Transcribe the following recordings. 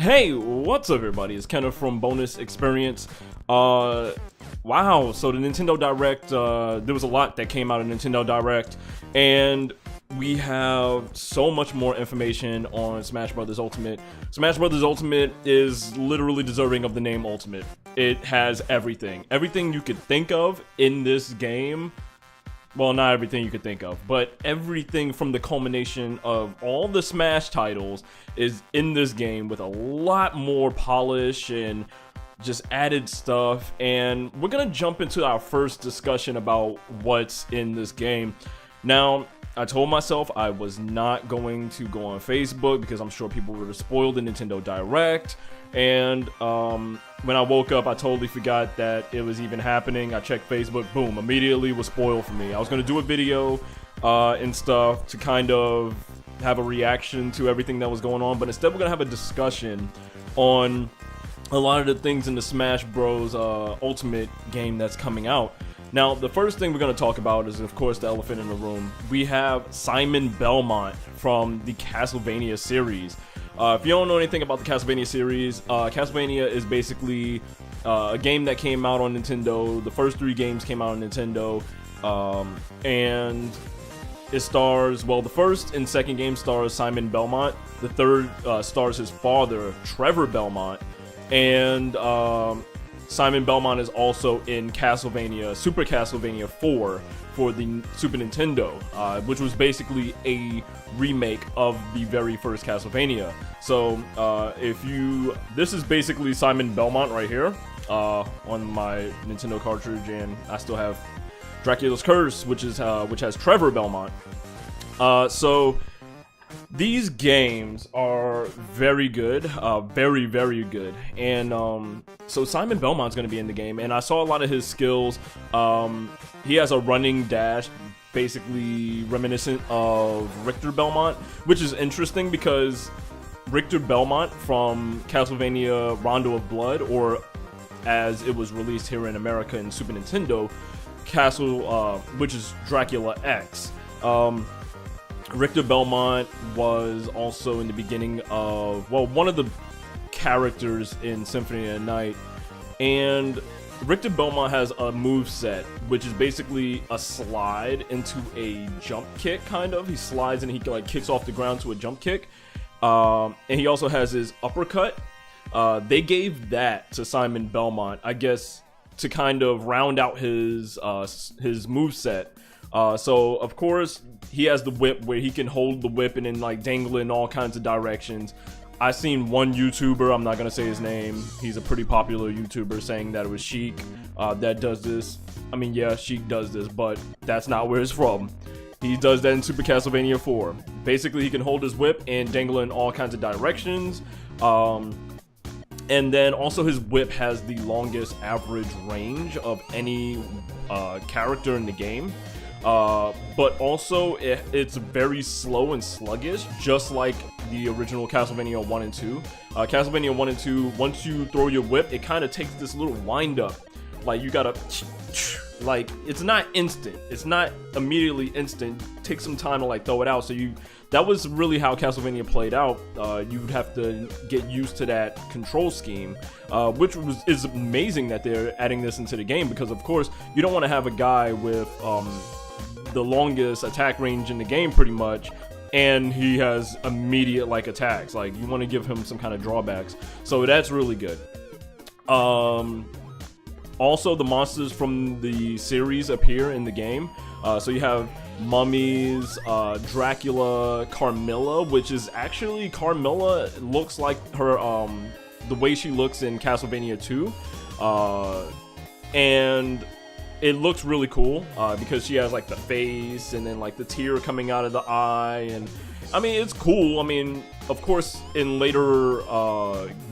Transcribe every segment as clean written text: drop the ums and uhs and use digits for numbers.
Hey, what's up everybody? It's Kenneth from Bonus Experience. Wow, so the Nintendo Direct, there was a lot that came out of Nintendo Direct, and we have so much more information on Smash Bros. Ultimate. Smash Bros. Ultimate is literally deserving of the name Ultimate. It has everything. Everything you could think of in this game. Well, not everything you could think of, but everything from the culmination of all the Smash titles is in this game with a lot more polish and just added stuff. And we're gonna jump into our first discussion about what's in this game. Now, I told myself I was not going to go on Facebook because I'm sure people would have spoiled the Nintendo Direct. And when I woke up, I totally forgot that it was even happening. I checked Facebook, boom, immediately was spoiled for me. I was going to do a video and stuff to kind of have a reaction to everything that was going on, but instead we're going to have a discussion on a lot of the things in the Smash Bros. Ultimate game that's coming out. Now, the first thing we're going to talk about is, of course, the elephant in the room. We have Simon Belmont from the Castlevania series. If you don't know anything about the Castlevania series, Castlevania is basically a game that came out on Nintendo. The first 3 games came out on Nintendo, and it stars, well, the first and second game stars Simon Belmont. The third stars his father, Trevor Belmont, and Simon Belmont is also in Castlevania, Super Castlevania 4 for the Super Nintendo, which was basically a remake of the very first Castlevania. So, this is basically Simon Belmont right here, on my Nintendo cartridge, and I still have Dracula's Curse, which has Trevor Belmont. So, these games are very good, very, very good, and so Simon Belmont's going to be in the game, and I saw a lot of his skills. He has a running dash, basically reminiscent of Richter Belmont, which is interesting because Richter Belmont from Castlevania Rondo of Blood, or as it was released here in America in Super Nintendo, which is Dracula X. Richter Belmont was also in the beginning of, well, one of the characters in Symphony of the Night, and Richter Belmont has a move set which is basically a slide into a jump kick, kind of. He slides and he like kicks off the ground to a jump kick, and he also has his uppercut. They gave that to Simon Belmont, I guess, to kind of round out his move set. So of course he has the whip where he can hold the whip and then like dangle in all kinds of directions. I seen one YouTuber, I'm not gonna say his name, he's a pretty popular YouTuber, saying that it was Sheik that does this. I mean, yeah, Sheik does this, but that's not where it's from. He does that in Super Castlevania 4. Basically, he can hold his whip and dangle in all kinds of directions. And then also his whip has the longest average range of any character in the game. But also it's very slow and sluggish, just like the original Castlevania 1 and 2. Castlevania 1 and 2, once you throw your whip, it kind of takes this little wind up. Like, you gotta, like, it's not instant. It's not immediately instant. It takes some time to, like, throw it out. So that was really how Castlevania played out. You'd have to get used to that control scheme, which is amazing that they're adding this into the game, because, of course, you don't want to have a guy with the longest attack range in the game, pretty much, and he has immediate like attacks. Like, you want to give him some kind of drawbacks, so that's really good. Also, the monsters from the series appear in the game. So you have mummies, Dracula, Carmilla, which is actually, Carmilla looks like her, the way she looks in Castlevania 2, and it looks really cool, because she has like the face and then like the tear coming out of the eye, and I mean, it's cool. I mean, of course, in later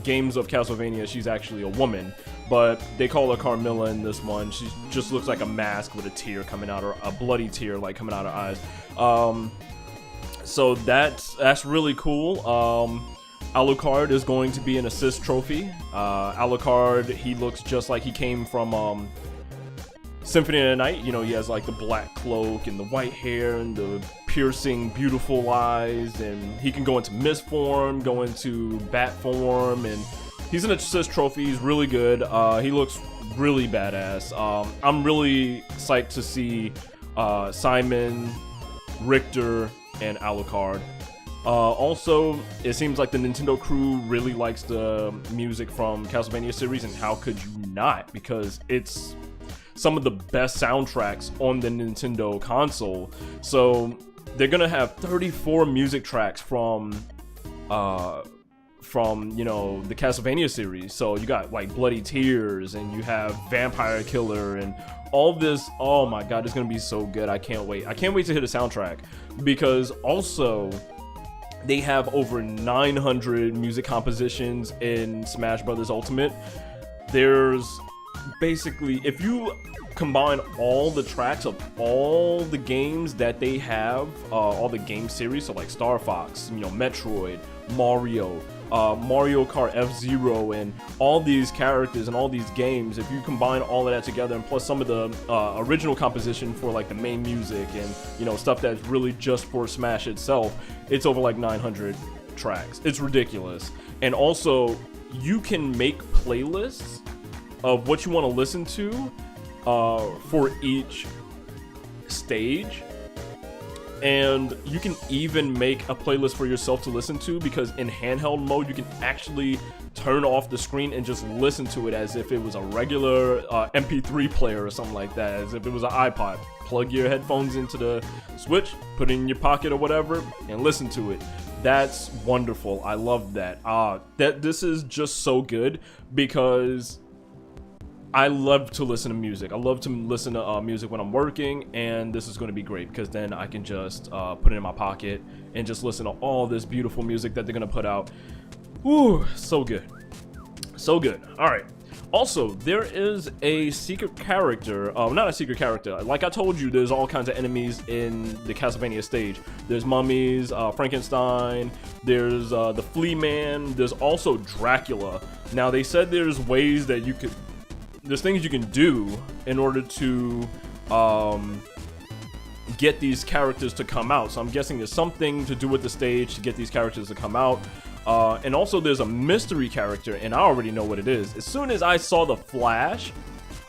games of Castlevania, she's actually a woman, but they call her Carmilla in this one. She just looks like a mask with a tear coming out, or a bloody tear like coming out of her eyes. So that's really cool. Alucard is going to be an assist trophy. Alucard, he looks just like he came from Symphony of the Night. You know, he has like the black cloak and the white hair and the piercing, beautiful eyes, and he can go into mist form, go into bat form, and he's an assist trophy. He's really good. He looks really badass. I'm really psyched to see Simon, Richter, and Alucard. Also, it seems like the Nintendo crew really likes the music from Castlevania series, and how could you not? Because it's some of the best soundtracks on the Nintendo console. So they're gonna have 34 music tracks from you know, the Castlevania series. So you got like Bloody Tears, and you have Vampire Killer, and all this. Oh my god, it's gonna be so good. I can't wait. I can't wait to hear the soundtrack, because also they have over 900 music compositions in Smash Bros. Ultimate. There's basically, if you combine all the tracks of all the games that they have, all the game series, so like Star Fox, you know, Metroid, Mario, Mario Kart F-Zero, and all these characters and all these games, if you combine all of that together, and plus some of the original composition for like the main music and, you know, stuff that's really just for Smash itself, it's over like 900 tracks. It's ridiculous. And also, you can make playlists of what you want to listen to for each stage, and you can even make a playlist for yourself to listen to, because in handheld mode you can actually turn off the screen and just listen to it as if it was a regular MP3 player or something like that, as if it was an iPod. Plug your headphones into the switch, put it in your pocket or whatever, and listen to it. That's wonderful. I love that. This is just so good, because I love to listen to music. I love to listen to music when I'm working, and this is going to be great, because then I can just put it in my pocket and just listen to all this beautiful music that they're going to put out. Whew, so good. So good. All right. Also, there is a secret character, not a secret character. Like I told you, there's all kinds of enemies in the Castlevania stage. There's mummies, Frankenstein, there's the Flea Man, there's also Dracula. Now, they said there's ways that you could, there's things you can do in order to get these characters to come out. So I'm guessing there's something to do with the stage to get these characters to come out. And also there's a mystery character, and I already know what it is. As soon as I saw the flash,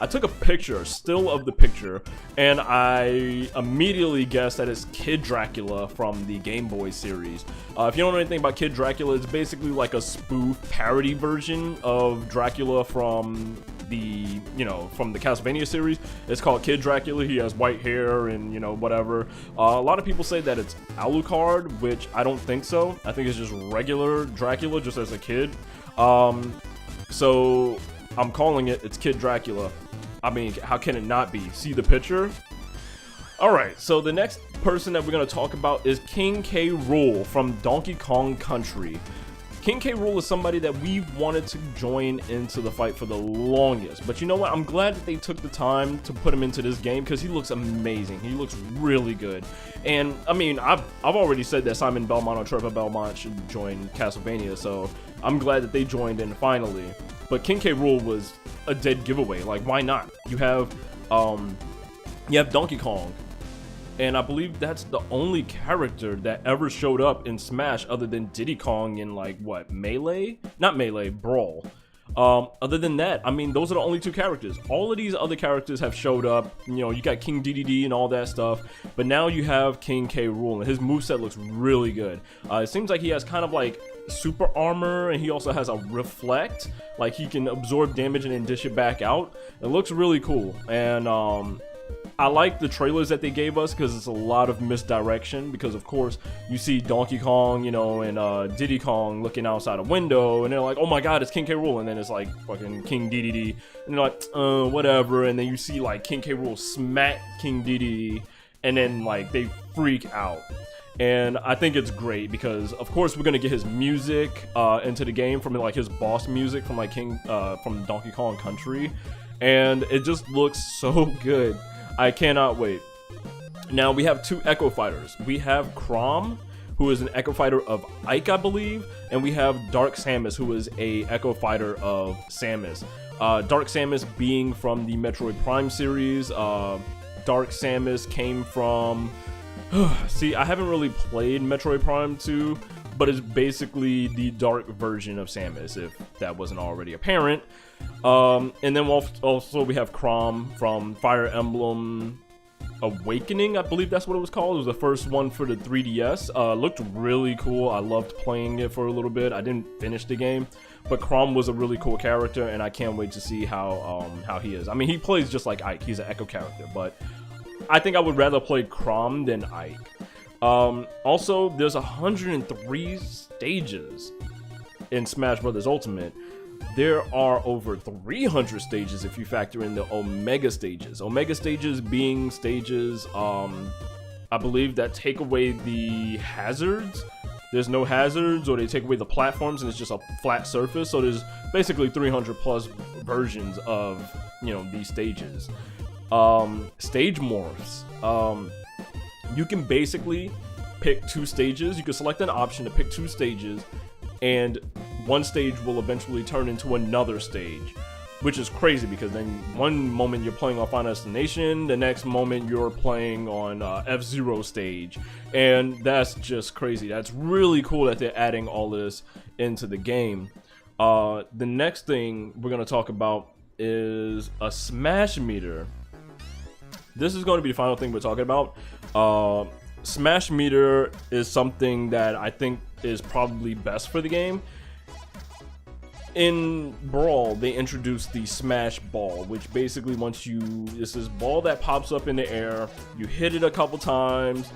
I took a picture, a still of the picture, and I immediately guessed that it's Kid Dracula from the Game Boy series. If you don't know anything about Kid Dracula, it's basically like a spoof parody version of Dracula from the, you know, from the Castlevania series. It's called Kid Dracula. He has white hair and, you know, whatever. A lot of people say that it's Alucard, which I don't think so. I think it's just regular Dracula, just as a kid. So I'm calling it's Kid Dracula. I mean, how can it not be? See the picture? Alright, so the next person that we're going to talk about is King K. Rool from Donkey Kong Country. King K. Rool is somebody that we wanted to join into the fight for the longest. But you know what? I'm glad that they took the time to put him into this game, because he looks amazing. He looks really good. And, I mean, I've already said that Simon Belmont or Trevor Belmont should join Castlevania, so I'm glad that they joined in finally. But King K. Rool was a dead giveaway. Like, why not? You have Donkey Kong. And I believe that's the only character that ever showed up in Smash other than Diddy Kong in, like, what, Melee? Not Melee, Brawl. Other than that, I mean, those are the only two characters. All of these other characters have showed up. You know, you got King DDD and all that stuff. But now you have King K. Rool, and his moveset looks really good. It seems like he has kind of, like, super armor, and he also has a reflect. Like, he can absorb damage and then dish it back out. It looks really cool. And, I like the trailers that they gave us, because it's a lot of misdirection, because of course you see Donkey Kong, you know, and Diddy Kong looking outside a window, and they're like, oh my god, it's King K. Rool, and then it's like fucking King DDD, and they're like, whatever, and then you see like King K. Rool smack King DDD, and then like they freak out. And I think it's great, because of course we're gonna get his music into the game from like his boss music from like from Donkey Kong Country, and it just looks so good. I cannot wait. Now we have two Echo Fighters. We have Chrom, who is an Echo Fighter of Ike, I believe, and we have Dark Samus, who is a Echo Fighter of Samus. Dark Samus being from the Metroid Prime series. Dark Samus came from See, I haven't really played Metroid Prime 2, but it's basically the dark version of Samus, if that wasn't already apparent. And then also we have Chrom from Fire Emblem Awakening, I believe that's what it was called. It was the first one for the 3DS. Looked really cool. I loved playing it for a little bit. I didn't finish the game, but Chrom was a really cool character, and I can't wait to see how he is. I mean, he plays just like Ike. He's an Echo character, but I think I would rather play Chrom than Ike. Also, there's 103 stages in Smash Bros. Ultimate. There are over 300 stages if you factor in the Omega stages. Omega stages being stages, I believe, that take away the hazards. There's no hazards, or they take away the platforms and it's just a flat surface. So there's basically 300 plus versions of, you know, these stages. Stage morphs. You can basically pick 2 stages. You can select an option to pick 2 stages, and one stage will eventually turn into another stage, which is crazy because then one moment you're playing on Final Destination, the next moment you're playing on F-Zero stage, and that's just crazy. That's really cool that they're adding all this into the game. The next thing we're going to talk about is a Smash meter. This is going to be the final thing we're talking about. Smash meter is something that I think is probably best for the game. In Brawl, they introduced the Smash Ball, which basically it's this ball that pops up in the air, you hit it a couple times,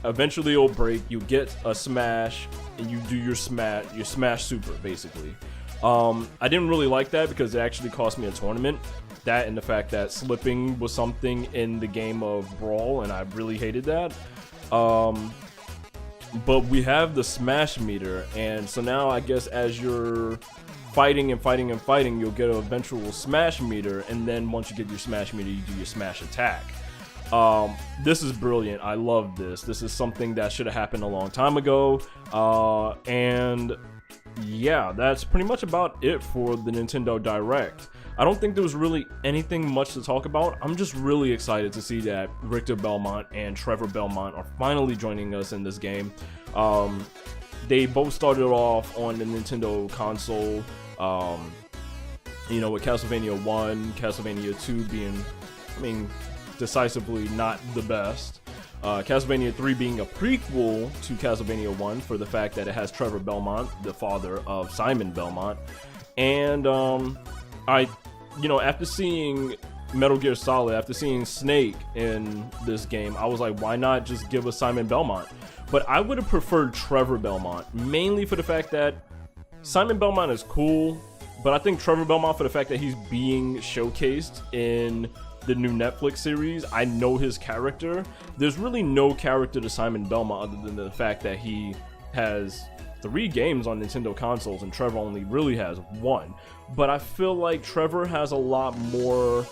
eventually it'll break, you get a smash, and you do your smash super, basically. I didn't really like that because it actually cost me a tournament. That and the fact that slipping was something in the game of Brawl, and I really hated that. But we have the Smash meter, and so now I guess as you're fighting and fighting and fighting, you'll get an eventual Smash meter, and then once you get your Smash meter, you do your Smash attack. This is brilliant. I love this. This is something that should have happened a long time ago. And yeah, that's pretty much about it for the Nintendo Direct. I don't think there was really anything much to talk about. I'm just really excited to see that Richter Belmont and Trevor Belmont are finally joining us in this game. They both started off on the Nintendo console, you know, with Castlevania 1, Castlevania 2 being, I mean, decisively not the best. Castlevania 3 being a prequel to Castlevania 1 for the fact that it has Trevor Belmont, the father of Simon Belmont. And you know, after seeing Metal Gear Solid, after seeing Snake in this game, I was like, why not just give us Simon Belmont? But I would have preferred Trevor Belmont, mainly for the fact that Simon Belmont is cool, but I think Trevor Belmont, for the fact that he's being showcased in the new Netflix series, I know his character. There's really no character to Simon Belmont other than the fact that he has 3 games on Nintendo consoles and Trevor only really has 1. But I feel like Trevor has a lot more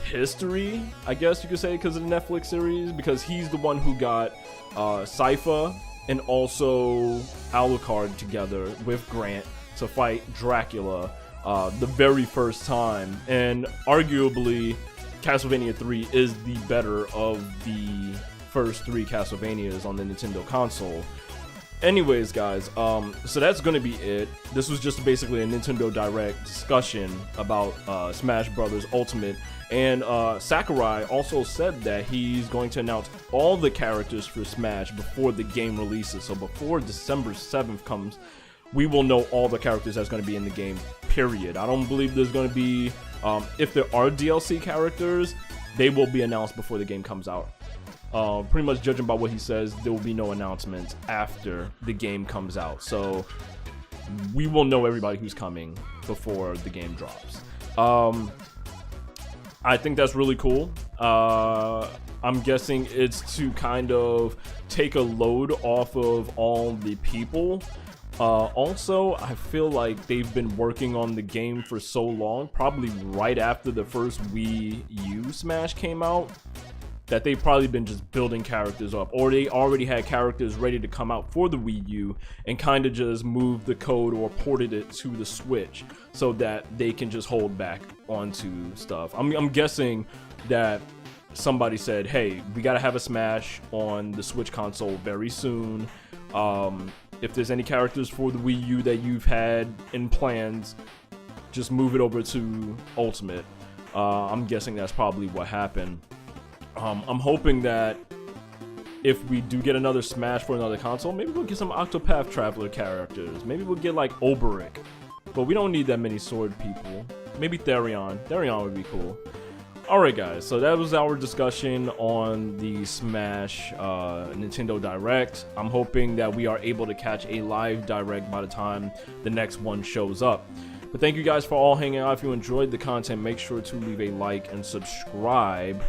history, I guess you could say, because of the Netflix series, because he's the one who got Sypha and also Alucard together with Grant to fight Dracula the very first time, and arguably Castlevania 3 is the better of the first 3 Castlevanias on the Nintendo console. Anyways, guys, so that's gonna be it. This was just basically a Nintendo Direct discussion about Smash Bros. Ultimate. And Sakurai also said that he's going to announce all the characters for Smash before the game releases. So before December 7th comes, we will know all the characters that's going to be in the game, period. I don't believe there's going to be, if there are DLC characters, they will be announced before the game comes out. Pretty much judging by what he says, there will be no announcements after the game comes out. So we will know everybody who's coming before the game drops. I think that's really cool. I'm guessing it's to kind of take a load off of all the people. Also, I feel like they've been working on the game for so long, probably right after the first Wii U Smash came out, that they've probably been just building characters up, or they already had characters ready to come out for the Wii U and kind of just moved the code or ported it to the Switch so that they can just hold back onto stuff. I'm guessing that somebody said, hey, we gotta have a Smash on the Switch console very soon. If there's any characters for the Wii U that you've had in plans, just move it over to Ultimate. I'm guessing that's probably what happened. I'm hoping that if we do get another Smash for another console, maybe we'll get some Octopath Traveler characters. Maybe we'll get like Oberic. But we don't need that many sword people. Maybe Therion. Therion would be cool. Alright guys, so that was our discussion on the Smash Nintendo Direct. I'm hoping that we are able to catch a live Direct by the time the next one shows up. But thank you guys for all hanging out. If you enjoyed the content, make sure to leave a like and subscribe.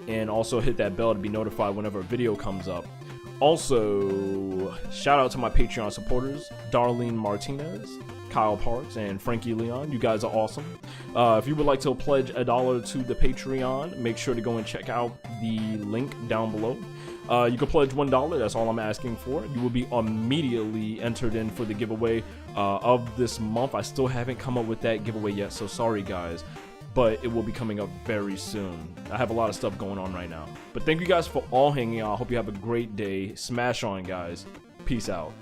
And also hit that bell to be notified whenever a video comes up. Also, shout out to my Patreon supporters, Darlene Martinez, Kyle Parks, and Frankie Leon. You guys are awesome. If you would like to pledge $1 to the Patreon, make sure to go and check out the link down below. You can pledge $1, that's all I'm asking for. You will be immediately entered in for the giveaway of this month. I still haven't come up with that giveaway yet, so sorry guys. But it will be coming up very soon. I have a lot of stuff going on right now. But thank you guys for all hanging out. I hope you have a great day. Smash on, guys. Peace out.